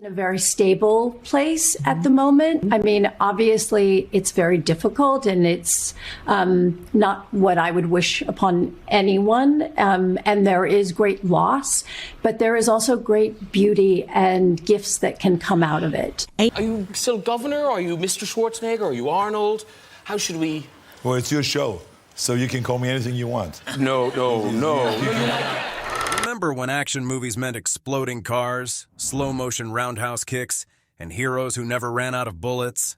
in a very stable place at the moment. I mean, obviously, it's very difficult and it's not what I would wish upon anyone. And there is great loss, but there is also great beauty and gifts that can come out of it. Are you still governor? Are you Mr. Schwarzenegger? Are you Arnold? How should we... Well, it's your show, so you can call me anything you want. No. Remember when action movies meant exploding cars, slow-motion roundhouse kicks, and heroes who never ran out of bullets?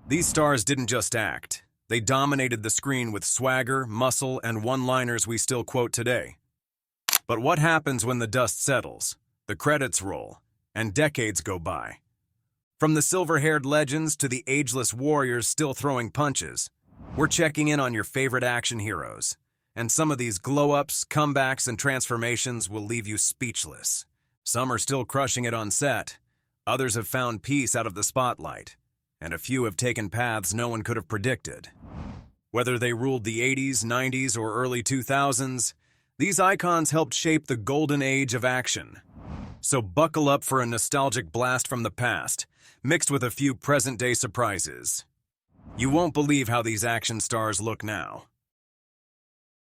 These stars didn't just act. They dominated the screen with swagger, muscle, and one-liners we still quote today. But what happens when the dust settles, the credits roll, and decades go by? From the silver-haired legends to the ageless warriors still throwing punches, we're checking in on your favorite action heroes. And some of these glow-ups, comebacks, and transformations will leave you speechless. Some are still crushing it on set. Others have found peace out of the spotlight. And a few have taken paths no one could have predicted. Whether they ruled the 80s, 90s, or early 2000s, these icons helped shape the golden age of action. So buckle up for a nostalgic blast from the past, mixed with a few present-day surprises. You won't believe how these action stars look now.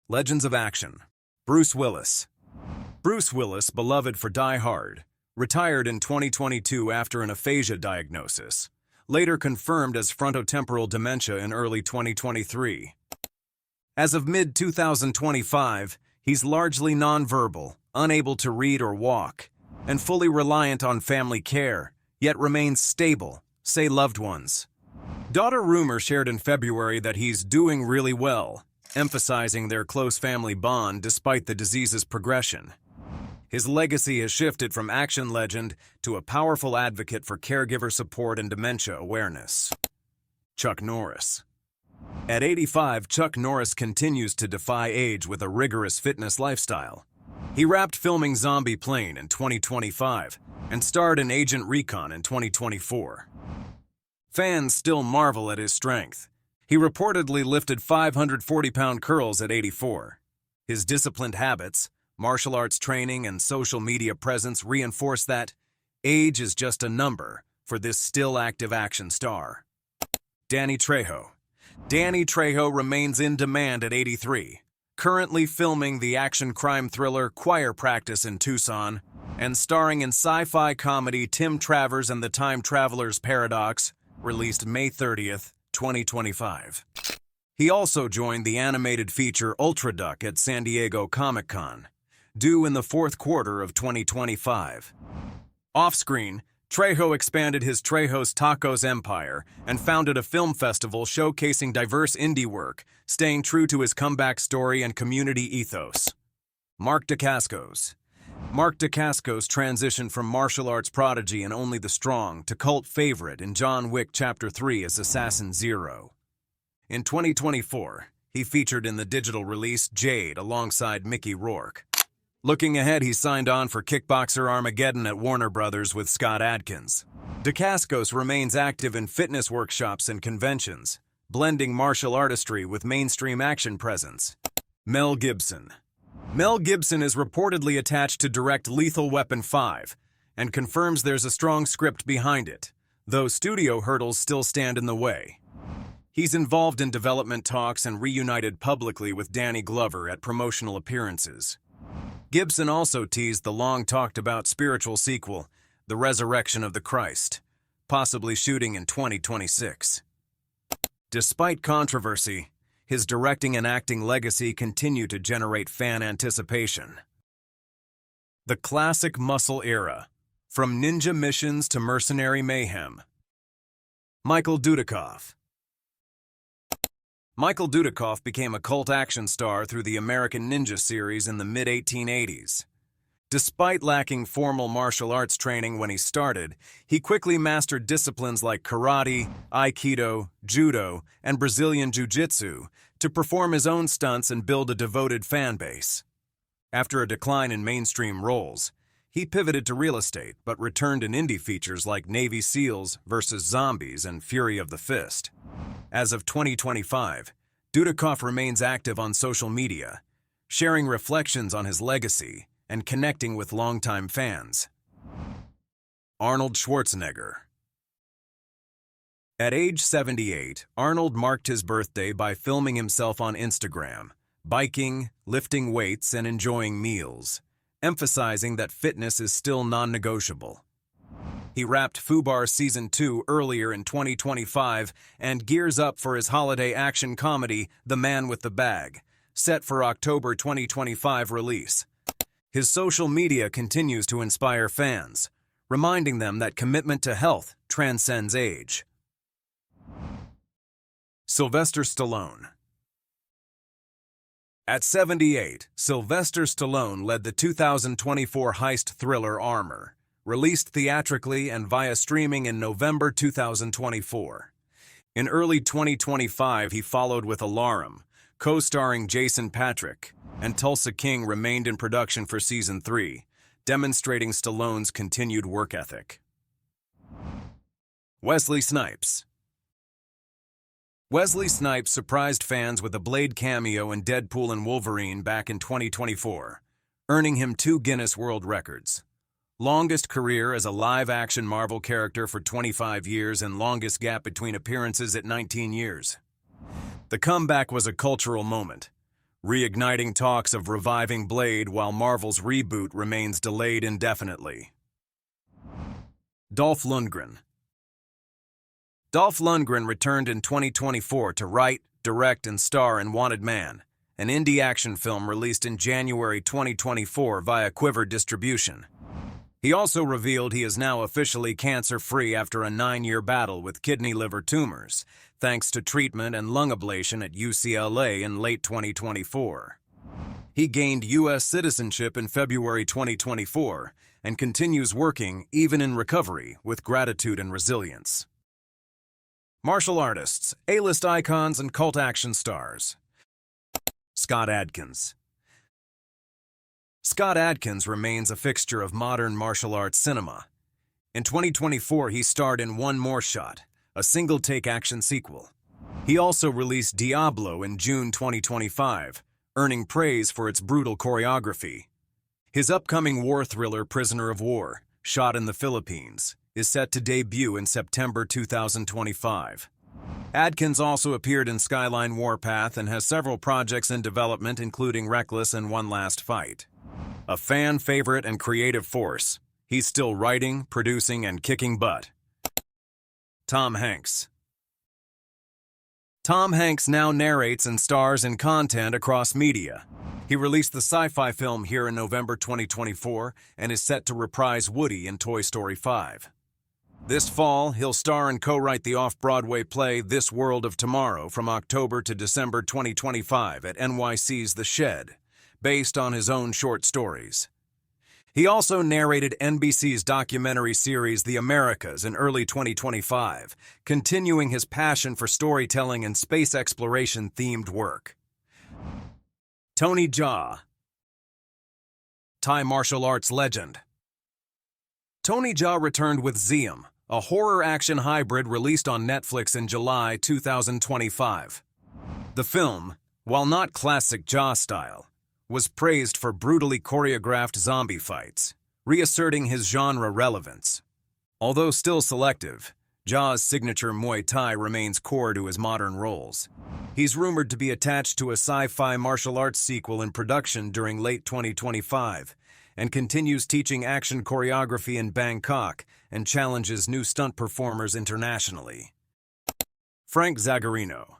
Legends of Action. Bruce Willis. Bruce Willis, beloved for Die Hard, retired in 2022 after an aphasia diagnosis, later confirmed as frontotemporal dementia in early 2023. As of mid-2025, he's largely nonverbal, unable to read or walk, and fully reliant on family care, yet remains stable, say loved ones. Daughter Rumor shared in February that he's doing really well, emphasizing their close family bond despite the disease's progression. His legacy has shifted from action legend to a powerful advocate for caregiver support and dementia awareness. Chuck Norris. At 85, Chuck Norris continues to defy age with a rigorous fitness lifestyle. He wrapped filming Zombie Plane in 2025 and starred in Agent Recon in 2024. Fans still marvel at his strength. He reportedly lifted 540-pound curls at 84. His disciplined habits, martial arts training, and social media presence reinforce that age is just a number for this still active action star. Danny Trejo. Danny Trejo remains in demand at 83, currently filming the action crime thriller Choir Practice in Tucson and starring in sci-fi comedy Tim Travers and the Time Traveler's Paradox, released May 30th, 2025. He also joined the animated feature Ultra Duck at San Diego Comic-Con, due in the fourth quarter of 2025. Off-screen, Trejo expanded his Trejo's Tacos empire and founded a film festival showcasing diverse indie work, staying true to his comeback story and community ethos. Mark Dacascos. Mark Dacascos transitioned from martial arts prodigy in Only the Strong to cult favorite in John Wick Chapter 3 as Assassin Zero. In 2024, he featured in the digital release Jade alongside Mickey Rourke. Looking ahead, he signed on for Kickboxer Armageddon at Warner Brothers with Scott Adkins. Dacascos remains active in fitness workshops and conventions, blending martial artistry with mainstream action presence. Mel Gibson. Mel Gibson is reportedly attached to direct Lethal Weapon 5 and confirms there's a strong script behind it, though studio hurdles still stand in the way. He's involved in development talks and reunited publicly with Danny Glover at promotional appearances. Gibson also teased the long-talked-about spiritual sequel, The Resurrection of the Christ, possibly shooting in 2026. Despite controversy, his directing and acting legacy continue to generate fan anticipation. The classic muscle era, from ninja missions to mercenary mayhem. Michael Dudikoff. Michael Dudikoff became a cult action star through the American Ninja series in the mid-1880s. Despite lacking formal martial arts training when he started, he quickly mastered disciplines like karate, aikido, judo, and Brazilian jiu-jitsu to perform his own stunts and build a devoted fan base. After a decline in mainstream roles, he pivoted to real estate but returned in indie features like Navy SEALs vs. Zombies and Fury of the Fist. As of 2025, Dudikoff remains active on social media, sharing reflections on his legacy and connecting with longtime fans. Arnold Schwarzenegger. At age 78, Arnold marked his birthday by filming himself on Instagram, biking, lifting weights, and enjoying meals, emphasizing that fitness is still non-negotiable. He wrapped Fubar Season 2 earlier in 2025 and gears up for his holiday action comedy, The Man with the Bag, set for October 2025 release. His social media continues to inspire fans, reminding them that commitment to health transcends age. Sylvester Stallone. At 78, Sylvester Stallone led the 2024 heist thriller Armor, released theatrically and via streaming in November 2024. In early 2025, he followed with Alarum, co-starring Jason Patric, and Tulsa King remained in production for Season 3, demonstrating Stallone's continued work ethic. Wesley Snipes. Wesley Snipes surprised fans with a Blade cameo in Deadpool and Wolverine back in 2024, earning him 2 Guinness World Records. Longest career as a live-action Marvel character for 25 years and longest gap between appearances at 19 years. The comeback was a cultural moment, reigniting talks of reviving Blade while Marvel's reboot remains delayed indefinitely. Dolph Lundgren. Dolph Lundgren returned in 2024 to write, direct, and star in Wanted Man, an indie action film released in January 2024 via Quiver Distribution. He also revealed he is now officially cancer-free after a 9-year battle with kidney-liver tumors, thanks to treatment and lung ablation at UCLA in late 2024. He gained U.S. citizenship in February 2024 and continues working, even in recovery, with gratitude and resilience. Martial artists, A-list icons, and cult action stars. Scott Adkins. Scott Adkins remains a fixture of modern martial arts cinema. In 2024, he starred in One More Shot, a single-take action sequel. He also released Diablo in June 2025, earning praise for its brutal choreography. His upcoming war thriller Prisoner of War, shot in the Philippines, is set to debut in September 2025. Adkins also appeared in Skyline Warpath and has several projects in development, including Reckless and One Last Fight. A fan favorite and creative force, he's still writing, producing, and kicking butt. Tom Hanks. Tom Hanks now narrates and stars in content across media. He released the sci-fi film Here in November 2024 and is set to reprise Woody in Toy Story 5. This fall, he'll star and co-write the off-Broadway play This World of Tomorrow from October to December 2025 at NYC's The Shed, based on his own short stories. He also narrated NBC's documentary series The Americas in early 2025, continuing his passion for storytelling and space exploration-themed work. Tony Jaa. Thai martial arts legend. Tony Jaa returned with Ziem, a horror-action hybrid released on Netflix in July 2025. The film, while not classic Jaa style, was praised for brutally choreographed zombie fights, reasserting his genre relevance. Although still selective, Jaa's signature Muay Thai remains core to his modern roles. He's rumored to be attached to a sci-fi martial arts sequel in production during late 2025, and continues teaching action choreography in Bangkok and challenges new stunt performers internationally. Frank Zagarino.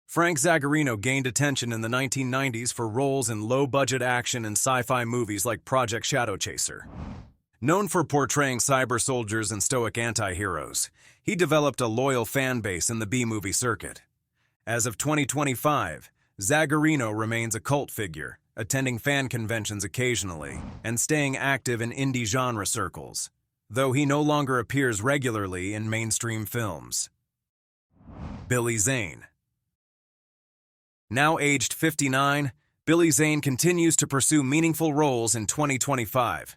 Frank Zagarino gained attention in the 1990s for roles in low-budget action and sci-fi movies like Project Shadow Chaser. Known for portraying cyber soldiers and stoic anti-heroes, he developed a loyal fan base in the B-movie circuit. As of 2025, Zagarino remains a cult figure, attending fan conventions occasionally and staying active in indie genre circles, though he no longer appears regularly in mainstream films. Billy Zane. Now aged 59, Billy Zane continues to pursue meaningful roles in 2025.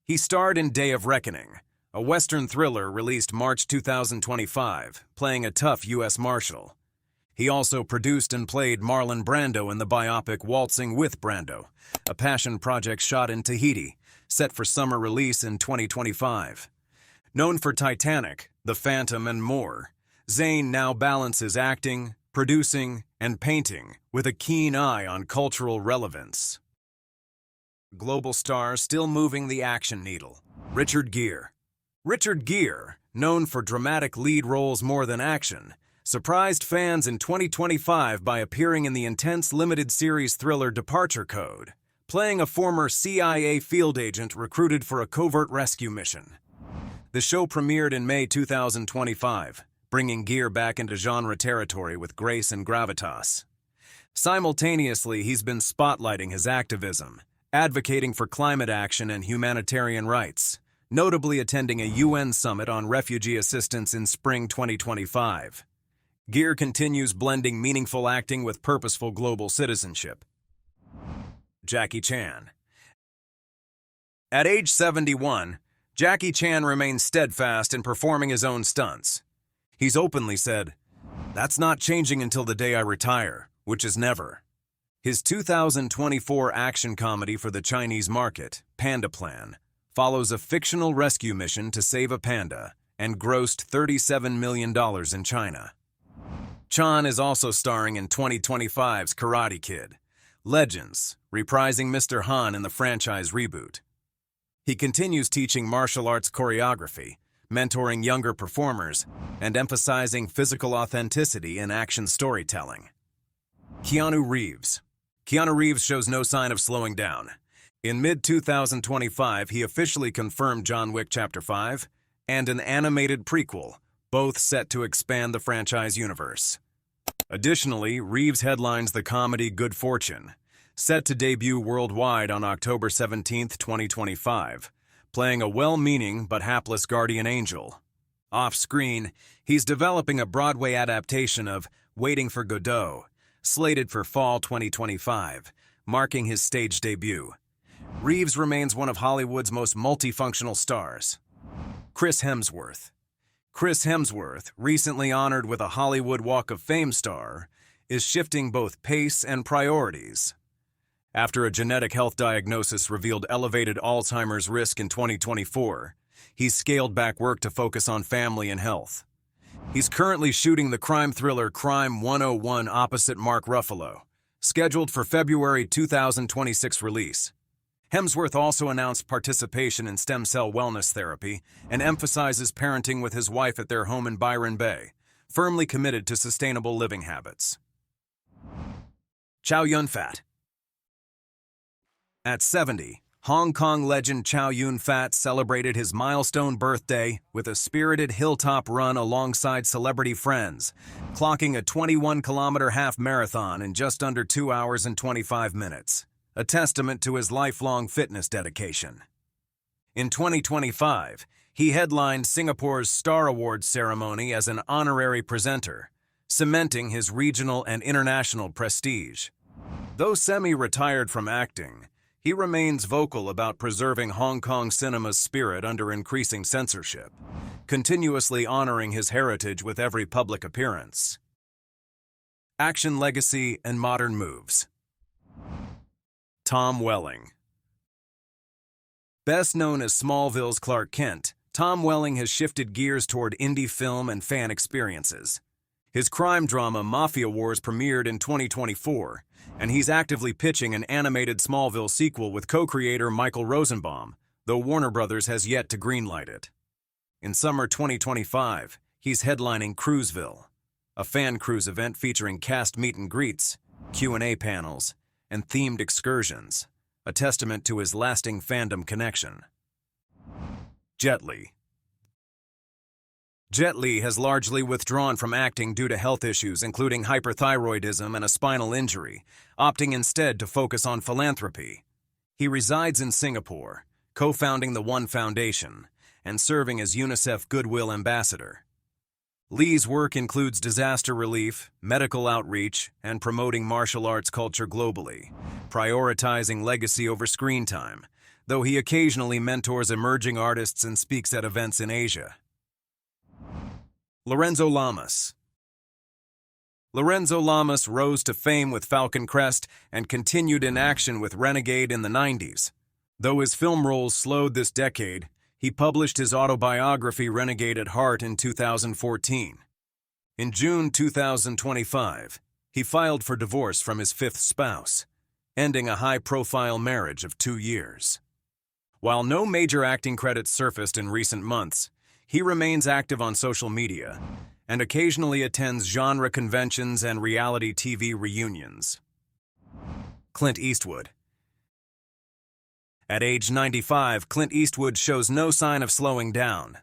He starred in Day of Reckoning, a Western thriller released March 2025, playing a tough U.S. Marshal. He also produced and played Marlon Brando in the biopic Waltzing with Brando, a passion project shot in Tahiti, set for summer release in 2025. Known for Titanic, The Phantom, and more, Zane now balances acting, producing, and painting with a keen eye on cultural relevance. Global star still moving the action needle. Richard Gere. Richard Gere, known for dramatic lead roles more than action, surprised fans in 2025 by appearing in the intense limited series thriller Departure Code, playing a former CIA field agent recruited for a covert rescue mission. The show premiered in May 2025, bringing Gere back into genre territory with grace and gravitas. Simultaneously, he's been spotlighting his activism, advocating for climate action and humanitarian rights, notably attending a UN summit on refugee assistance in spring 2025. Gere continues blending meaningful acting with purposeful global citizenship. Jackie Chan. At age 71, Jackie Chan remains steadfast in performing his own stunts. He's openly said, "That's not changing until the day I retire," which is never. His 2024 action comedy for the Chinese market, Panda Plan, follows a fictional rescue mission to save a panda and grossed $37 million in China. Chan is also starring in 2025's Karate Kid, Legends, reprising Mr. Han in the franchise reboot. He continues teaching martial arts choreography, mentoring younger performers, and emphasizing physical authenticity in action storytelling. Keanu Reeves. Keanu Reeves shows no sign of slowing down. In mid-2025, he officially confirmed John Wick Chapter 5 and an animated prequel, both set to expand the franchise universe. Additionally, Reeves headlines the comedy Good Fortune, set to debut worldwide on October 17, 2025, playing a well-meaning but hapless guardian angel. Off-screen, he's developing a Broadway adaptation of Waiting for Godot, slated for fall 2025, marking his stage debut. Reeves remains one of Hollywood's most multifunctional stars. Chris Hemsworth. Chris Hemsworth, recently honored with a Hollywood Walk of Fame star, is shifting both pace and priorities. After a genetic health diagnosis revealed elevated Alzheimer's risk in 2024, he's scaled back work to focus on family and health. He's currently shooting the crime thriller Crime 101 opposite Mark Ruffalo, scheduled for February 2026 release. Hemsworth also announced participation in stem cell wellness therapy and emphasizes parenting with his wife at their home in Byron Bay, firmly committed to sustainable living habits. Chow Yun-fat. At 70, Hong Kong legend Chow Yun-fat celebrated his milestone birthday with a spirited hilltop run alongside celebrity friends, clocking a 21-kilometer half marathon in just under 2 hours and 25 minutes, a testament to his lifelong fitness dedication. In 2025, he headlined Singapore's Star Awards ceremony as an honorary presenter, cementing his regional and international prestige. Though semi-retired from acting, he remains vocal about preserving Hong Kong cinema's spirit under increasing censorship, continuously honoring his heritage with every public appearance. Action legacy and modern moves. Tom Welling. Best known as Smallville's Clark Kent, Tom Welling has shifted gears toward indie film and fan experiences. His crime drama Mafia Wars premiered in 2024, and he's actively pitching an animated Smallville sequel with co-creator Michael Rosenbaum, though Warner Bros. Has yet to greenlight it. In summer 2025, he's headlining Cruiseville, a fan cruise event featuring cast meet and greets, Q&A panels, and themed excursions, a testament to his lasting fandom connection. Jet Li. Jet Li has largely withdrawn from acting due to health issues including hyperthyroidism and a spinal injury, opting instead to focus on philanthropy. He resides in Singapore, co-founding the One Foundation, and serving as UNICEF Goodwill Ambassador. Li's work includes disaster relief, medical outreach, and promoting martial arts culture globally, prioritizing legacy over screen time, though he occasionally mentors emerging artists and speaks at events in Asia. Lorenzo Lamas. Lorenzo Lamas rose to fame with Falcon Crest and continued in action with Renegade in the 90s. Though his film roles slowed this decade, he published his autobiography Renegade at Heart in 2014. In June 2025, he filed for divorce from his fifth spouse, ending a high-profile marriage of 2 years. While no major acting credits surfaced in recent months, he remains active on social media and occasionally attends genre conventions and reality TV reunions. Clint Eastwood. At age 95, Clint Eastwood shows no sign of slowing down.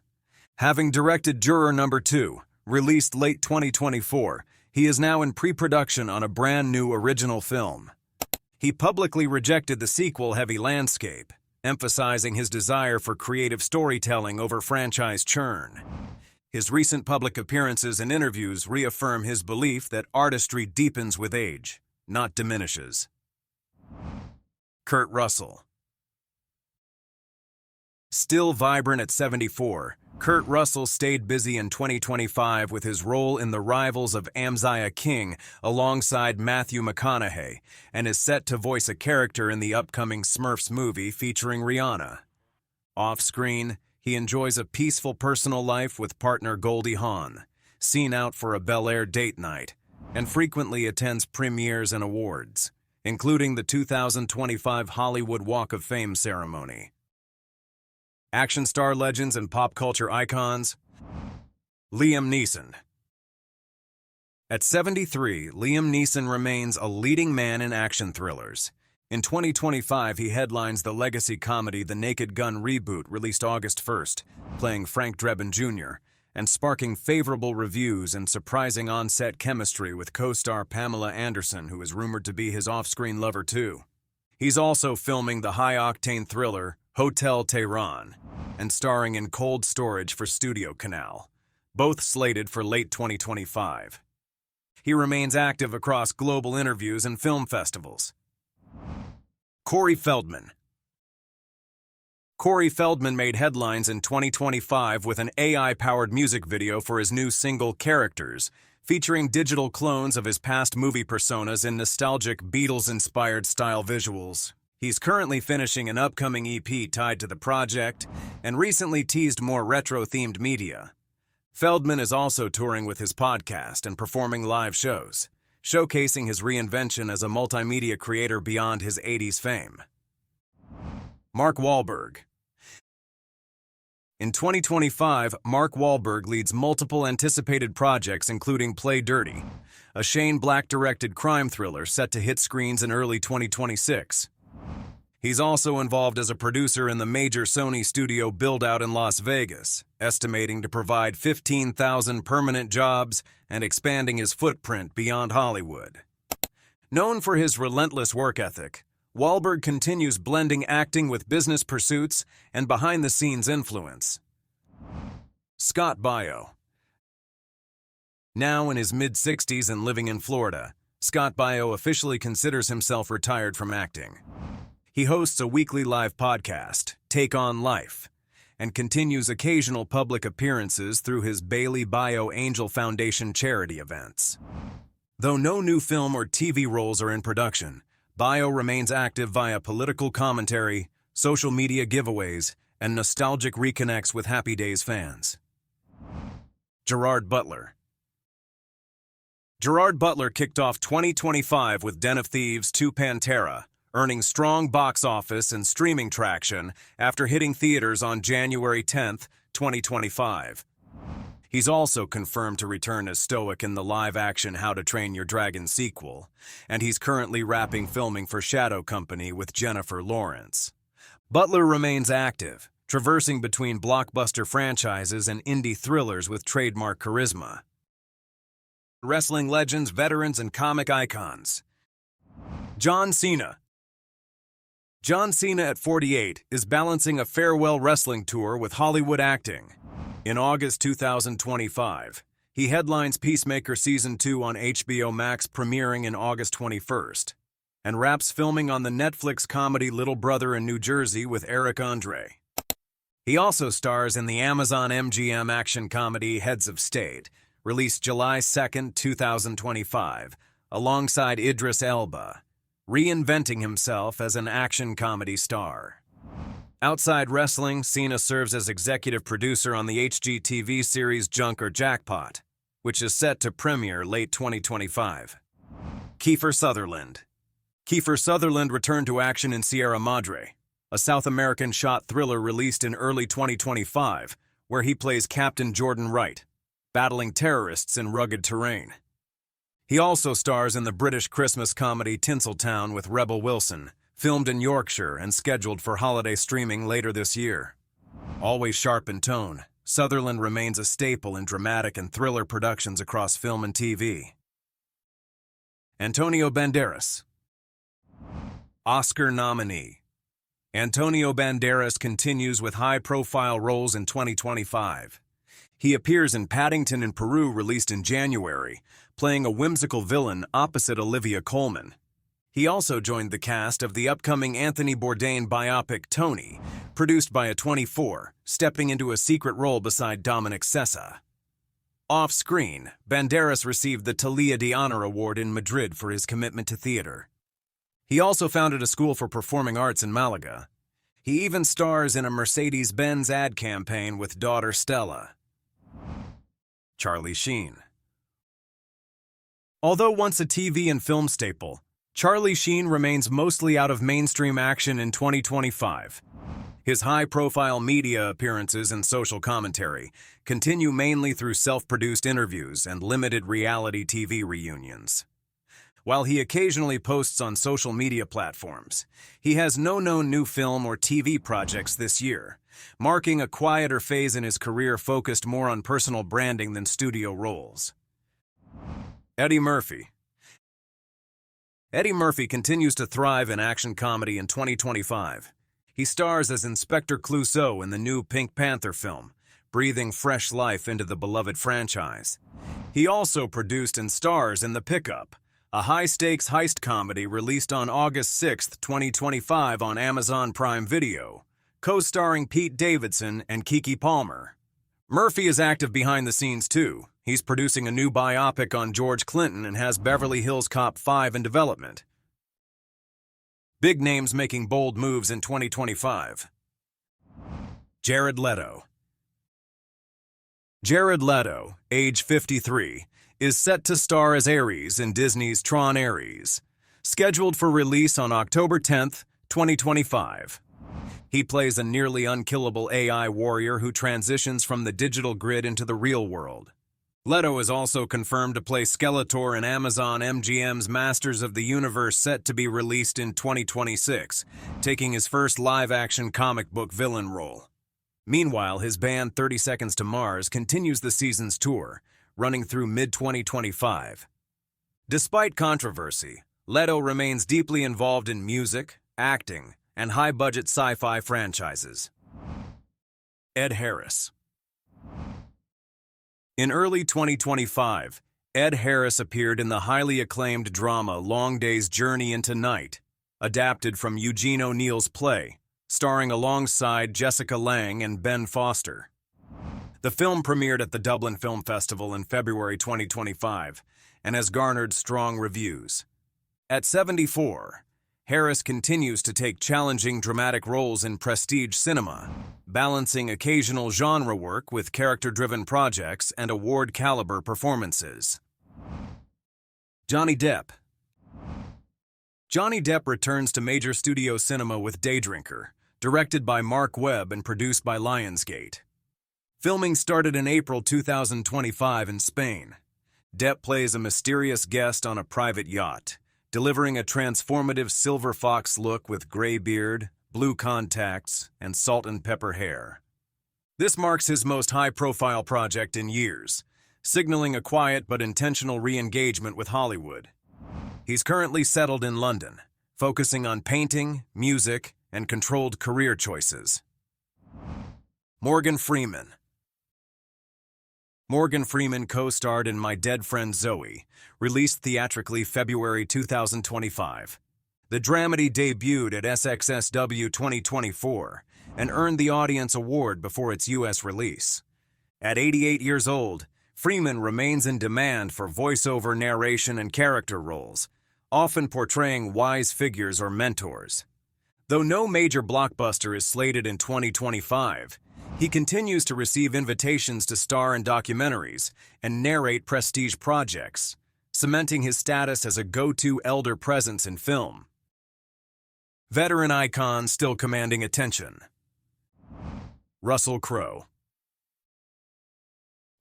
Having directed Juror No. 2, released late 2024, he is now in pre-production on a brand new original film. He publicly rejected the sequel Heavy Landscape, emphasizing his desire for creative storytelling over franchise churn. His recent public appearances and interviews reaffirm his belief that artistry deepens with age, not diminishes. Kurt Russell. Still vibrant at 74, Kurt Russell stayed busy in 2025 with his role in The Rivals of Amaziah King alongside Matthew McConaughey, and is set to voice a character in the upcoming Smurfs movie featuring Rihanna. Off-screen, he enjoys a peaceful personal life with partner Goldie Hawn, seen out for a Bel Air date night, and frequently attends premieres and awards, including the 2025 Hollywood Walk of Fame ceremony. Action star legends and pop culture icons. Liam Neeson. At 73, Liam Neeson remains a leading man in action thrillers. In 2025, he headlines the legacy comedy The Naked Gun reboot, released August 1st, playing Frank Drebin Jr., and sparking favorable reviews and surprising on-set chemistry with co-star Pamela Anderson, who is rumored to be his off-screen lover too. He's also filming the high-octane thriller Hotel Tehran, and starring in Cold Storage for Studio Canal, both slated for late 2025. He remains active across global interviews and film festivals. Corey Feldman. Corey Feldman made headlines in 2025 with an AI-powered music video for his new single Characters, featuring digital clones of his past movie personas in nostalgic Beatles-inspired style visuals. He's currently finishing an upcoming EP tied to the project and recently teased more retro-themed media. Feldman is also touring with his podcast and performing live shows, showcasing his reinvention as a multimedia creator beyond his 80s fame. Mark Wahlberg. In 2025, Mark Wahlberg leads multiple anticipated projects including Play Dirty, a Shane Black-directed crime thriller set to hit screens in early 2026. He's also involved as a producer in the major Sony studio build-out in Las Vegas, estimating to provide 15,000 permanent jobs and expanding his footprint beyond Hollywood. Known for his relentless work ethic, Wahlberg continues blending acting with business pursuits and behind-the-scenes influence. Scott Baio. Now in his mid-60s and living in Florida, Scott Baio officially considers himself retired from acting. He hosts a weekly live podcast, Take on Life, and continues occasional public appearances through his Bailey Baio Angel Foundation charity events. Though no new film or TV roles are in production, Baio remains active via political commentary, social media giveaways, and nostalgic reconnects with Happy Days fans. Gerard Butler. Gerard Butler kicked off 2025 with Den of Thieves 2 Pantera, earning strong box office and streaming traction after hitting theaters on January 10, 2025. He's also confirmed to return as Stoic in the live-action How to Train Your Dragon sequel, and he's currently wrapping filming for Shadow Company with Jennifer Lawrence. Butler remains active, traversing between blockbuster franchises and indie thrillers with trademark charisma. Wrestling legends, veterans, and comic icons. John Cena. John Cena at 48 is balancing a farewell wrestling tour with Hollywood acting. In August 2025, he headlines Peacemaker Season 2 on HBO Max, premiering in August 21st, and wraps filming on the Netflix comedy Little Brother in New Jersey with Eric Andre. He also stars in the Amazon MGM action comedy Heads of State, released July 2, 2025, alongside Idris Elba, reinventing himself as an action comedy star. Outside wrestling, Cena serves as executive producer on the HGTV series Junk or Jackpot, which is set to premiere late 2025. Kiefer Sutherland. Kiefer Sutherland returned to action in Sierra Madre, a South American shot thriller released in early 2025, where he plays Captain Jordan Wright, battling terrorists in rugged terrain. He also stars in the British Christmas comedy Tinseltown with Rebel Wilson, filmed in Yorkshire and scheduled for holiday streaming later this year. Always sharp in tone, Sutherland remains a staple in dramatic and thriller productions across film and TV. Antonio Banderas. Oscar nominee. Antonio Banderas continues with high-profile roles in 2025. He appears in Paddington in Peru, released in January, playing a whimsical villain opposite Olivia Colman. He also joined the cast of the upcoming Anthony Bourdain biopic Tony, produced by A24, stepping into a secret role beside Dominic Sessa. Off-screen, Banderas received the Talia de Honor Award in Madrid for his commitment to theater. He also founded a school for performing arts in Malaga. He even stars in a Mercedes-Benz ad campaign with daughter Stella. Charlie Sheen. Although once a TV and film staple, Charlie Sheen remains mostly out of mainstream action in 2025. His high-profile media appearances and social commentary continue mainly through self-produced interviews and limited reality TV reunions. While he occasionally posts on social media platforms, he has no known new film or TV projects this year, marking a quieter phase in his career focused more on personal branding than studio roles. Eddie Murphy. Eddie Murphy continues to thrive in action comedy in 2025. He stars as Inspector Clouseau in the new Pink Panther film, breathing fresh life into the beloved franchise. He also produced and stars in The Pickup, a high-stakes heist comedy released on August 6, 2025 on Amazon Prime Video, co-starring Pete Davidson and Keke Palmer. Murphy is active behind the scenes too. He's producing a new biopic on George Clinton and has Beverly Hills Cop 5 in development. Big names making bold moves in 2025. Jared Leto. Jared Leto, age 53, is set to star as Ares in Disney's Tron Ares, scheduled for release on October 10, 2025. He plays a nearly unkillable AI warrior who transitions from the digital grid into the real world. Leto is also confirmed to play Skeletor in Amazon MGM's Masters of the Universe, set to be released in 2026, taking his first live-action comic book villain role. Meanwhile, his band 30 Seconds to Mars continues the season's tour, running through mid-2025. Despite controversy, Leto remains deeply involved in music, acting, and high-budget sci-fi franchises. Ed Harris. In early 2025, Ed Harris appeared in the highly acclaimed drama Long Day's Journey into Night, adapted from Eugene O'Neill's play, starring alongside Jessica Lange and Ben Foster. The film premiered at the Dublin Film Festival in February 2025 and has garnered strong reviews. At 74, Harris continues to take challenging dramatic roles in prestige cinema, balancing occasional genre work with character-driven projects and award-caliber performances. Johnny Depp. Johnny Depp returns to major studio cinema with Daydrinker, directed by Mark Webb and produced by Lionsgate. Filming started in April 2025 in Spain. Depp plays a mysterious guest on a private yacht, delivering a transformative silver fox look with gray beard, blue contacts, and salt and pepper hair. This marks his most high-profile project in years, signaling a quiet but intentional re-engagement with Hollywood. He's currently settled in London, focusing on painting, music, and controlled career choices. Morgan Freeman. Morgan Freeman co-starred in My Dead Friend Zoe, released theatrically February 2025. The dramedy debuted at SXSW 2024 and earned the Audience Award before its U.S. release. At 88 years old, Freeman remains in demand for voiceover narration and character roles, often portraying wise figures or mentors. Though no major blockbuster is slated in 2025, he continues to receive invitations to star in documentaries and narrate prestige projects, cementing his status as a go-to elder presence in film. Veteran icon still commanding attention. Russell Crowe.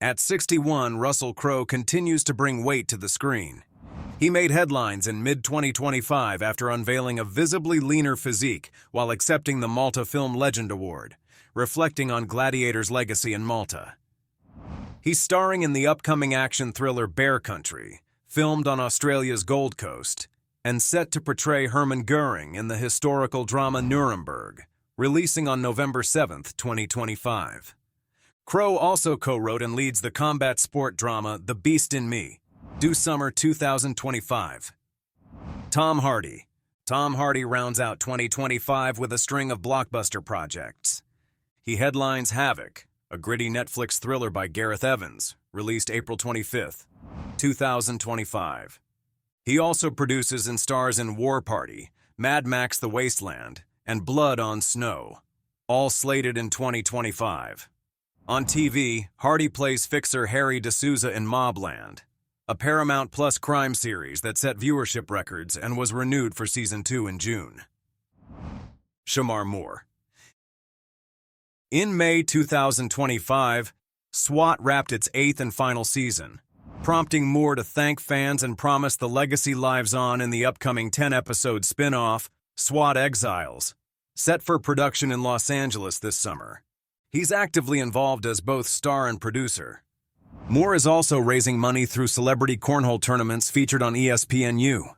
At 61, Russell Crowe continues to bring weight to the screen. He made headlines in mid-2025 after unveiling a visibly leaner physique while accepting the Malta Film Legend Award, reflecting on Gladiator's legacy in Malta. He's starring in the upcoming action thriller Bear Country, filmed on Australia's Gold Coast, and set to portray Hermann Goering in the historical drama Nuremberg, releasing on November 7, 2025. Crowe also co-wrote and leads the combat sport drama The Beast in Me, due summer 2025. Tom Hardy. Tom Hardy rounds out 2025 with a string of blockbuster projects. He headlines Havoc, a gritty Netflix thriller by Gareth Evans, released April 25, 2025. He also produces and stars in War Party, Mad Max: The Wasteland, and Blood on Snow, all slated in 2025. On TV, Hardy plays fixer Harry D'Souza in Mobland, a Paramount Plus crime series that set viewership records and was renewed for Season 2 in June. Shamar Moore. In May 2025, SWAT wrapped its 8th and final season, prompting Moore to thank fans and promise the legacy lives on in the upcoming 10-episode spin-off, SWAT Exiles, set for production in Los Angeles this summer. He's actively involved as both star and producer. Moore is also raising money through celebrity cornhole tournaments featured on ESPNU.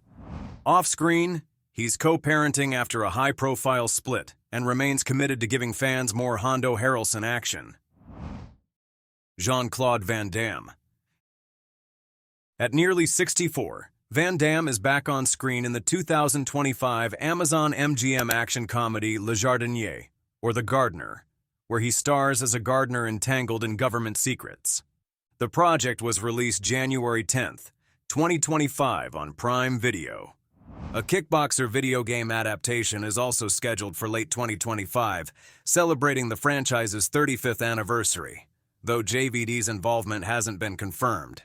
Off-screen, he's co-parenting after a high-profile split and remains committed to giving fans more Hondo Harrelson action. Jean-Claude Van Damme. At nearly 64, Van Damme is back on screen in the 2025 Amazon MGM action comedy Le Jardinier, or The Gardener, where he stars as a gardener entangled in government secrets. The project was released January 10, 2025 on Prime Video. A kickboxer video game adaptation is also scheduled for late 2025, celebrating the franchise's 35th anniversary, though JVD's involvement hasn't been confirmed.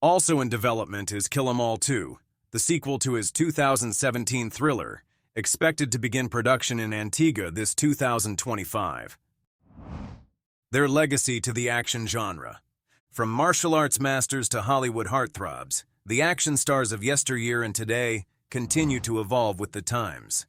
Also in development is Kill 'Em All 2, the sequel to his 2017 thriller, expected to begin production in Antigua this 2025. Their legacy to the action genre. From martial arts masters to Hollywood heartthrobs, the action stars of yesteryear and today continue to evolve with the times.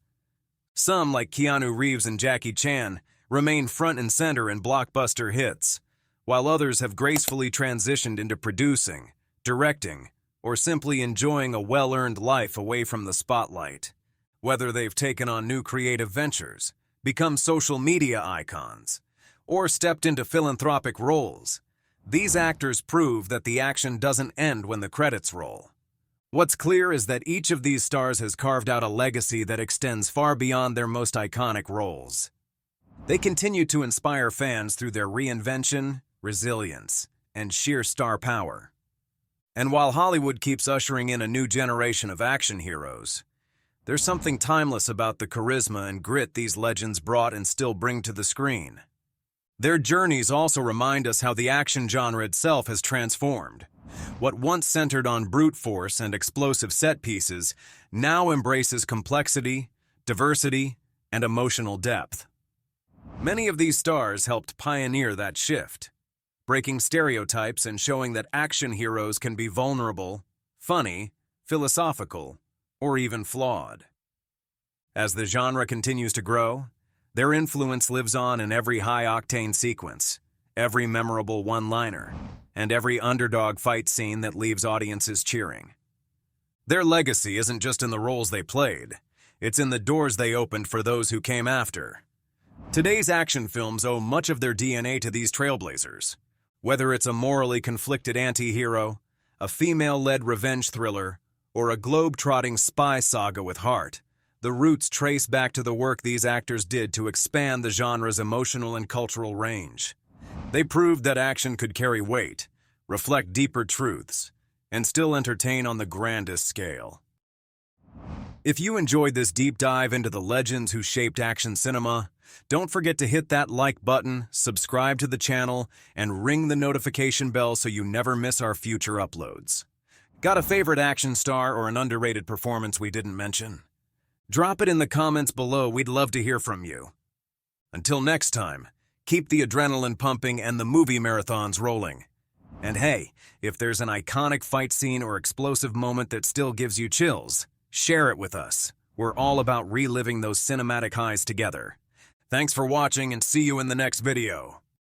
Some, like Keanu Reeves and Jackie Chan, remain front and center in blockbuster hits, while others have gracefully transitioned into producing, directing, or simply enjoying a well-earned life away from the spotlight. Whether they've taken on new creative ventures, become social media icons, or stepped into philanthropic roles, these actors prove that the action doesn't end when the credits roll. What's clear is that each of these stars has carved out a legacy that extends far beyond their most iconic roles. They continue to inspire fans through their reinvention, resilience, and sheer star power. And while Hollywood keeps ushering in a new generation of action heroes, there's something timeless about the charisma and grit these legends brought and still bring to the screen. Their journeys also remind us how the action genre itself has transformed. What once centered on brute force and explosive set pieces now embraces complexity, diversity, and emotional depth. Many of these stars helped pioneer that shift, breaking stereotypes and showing that action heroes can be vulnerable, funny, philosophical, or even flawed. As the genre continues to grow, their influence lives on in every high-octane sequence, every memorable one-liner, and every underdog fight scene that leaves audiences cheering. Their legacy isn't just in the roles they played, it's in the doors they opened for those who came after. Today's action films owe much of their DNA to these trailblazers. Whether it's a morally conflicted anti-hero, a female-led revenge thriller, or a globe-trotting spy saga with heart, the roots trace back to the work these actors did to expand the genre's emotional and cultural range. They proved that action could carry weight, reflect deeper truths, and still entertain on the grandest scale. If you enjoyed this deep dive into the legends who shaped action cinema, don't forget to hit that like button, subscribe to the channel, and ring the notification bell so you never miss our future uploads. Got a favorite action star or an underrated performance we didn't mention? Drop it in the comments below, we'd love to hear from you. Until next time, keep the adrenaline pumping and the movie marathons rolling. And hey, if there's an iconic fight scene or explosive moment that still gives you chills, share it with us. We're all about reliving those cinematic highs together. Thanks for watching and see you in the next video.